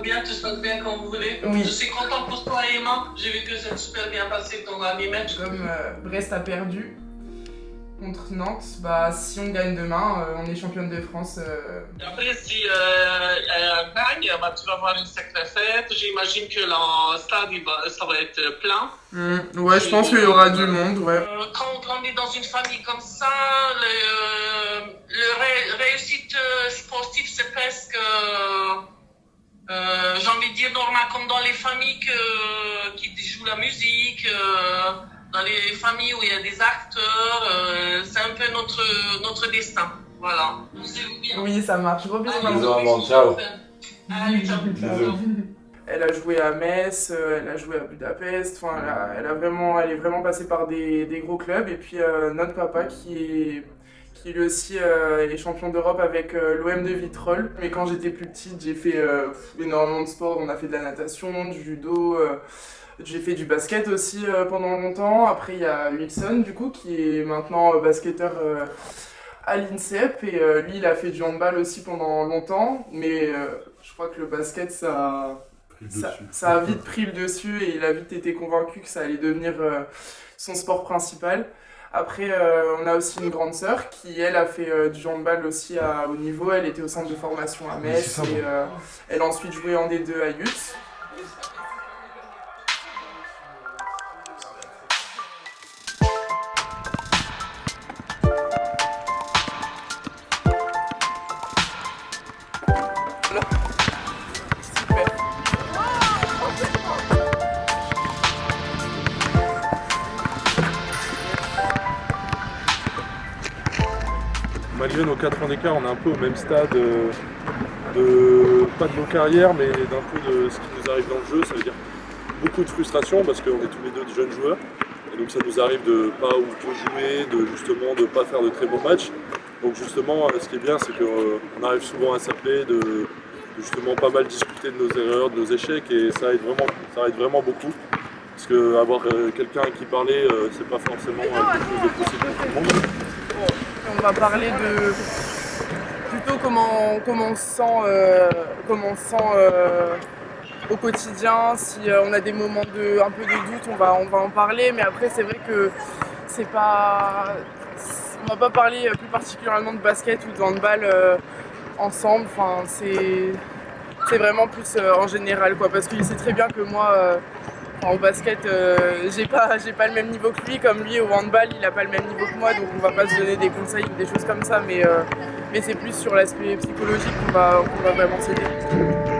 bien, tout se passe bien comme vous voulez. Oui. Je suis content pour toi, Emma. J'ai vu que ça s'est super bien passé ton dernier match. Comme Brest a perdu contre Nantes, bah, si on gagne demain, on est championne de France. Après, si elle gagne, bah, tu vas avoir une sacrée fête. J'imagine que le stade, ça va être plein. Ouais, je pense qu'il y aura du monde, ouais. Quand on grandit dans une famille comme ça, réussite sportive, c'est presque, j'ai envie de dire, normal, comme dans les familles qui jouent la musique, dans les familles où il y a des acteurs, c'est un peu notre destin. Voilà. Vous bien. Oui, ça marche. Gros bisous, maman. Bisous, maman. Ciao. Allez, ciao. Bisous. Elle a joué à Metz, elle a joué à Budapest, enfin, elle est vraiment passée par des gros clubs. Et puis notre papa qui lui aussi est champion d'Europe avec l'OM de Vitrolles. Mais quand j'étais plus petite, j'ai fait énormément de sport. On a fait de la natation, du judo, j'ai fait du basket aussi pendant longtemps. Après, il y a Wilson, du coup, qui est maintenant basketteur à l'INSEP. Et lui, il a fait du handball aussi pendant longtemps. Mais je crois que le basket, ça a vite pris le dessus et il a vite été convaincu que ça allait devenir son sport principal. Après, on a aussi une grande sœur qui, elle, a fait du handball aussi à haut niveau. Elle était au centre de formation à Metz et elle a ensuite joué en D2 à Yutz. Malgré nos 4 ans d'écart, on est un peu au même stade, pas de nos carrières, mais d'un peu de ce qui nous arrive dans le jeu. Ça veut dire beaucoup de frustration parce qu'on est tous les deux de jeunes joueurs. Et donc ça nous arrive de pas ou peu jouer, de pas faire de très bons matchs. Donc justement, ce qui est bien, c'est qu'on arrive souvent à s'appeler, de justement pas mal discuter de nos erreurs, de nos échecs, et ça aide vraiment beaucoup. Parce qu'avoir quelqu'un à qui parler, c'est pas forcément quelque chose de possible pour tout le monde. On va parler de plutôt comment on se sent au quotidien. Si on a des moments un peu de doute, on va en parler. Mais après, c'est vrai que on va pas parler plus particulièrement de basket ou de handball ensemble. Enfin, c'est vraiment plus en général, quoi. Parce qu'il sait très bien que moi, au basket, j'ai pas le même niveau que lui, comme lui au handball, il a pas le même niveau que moi, donc on va pas se donner des conseils ou des choses comme ça, mais c'est plus sur l'aspect psychologique qu'on va vraiment s'aider.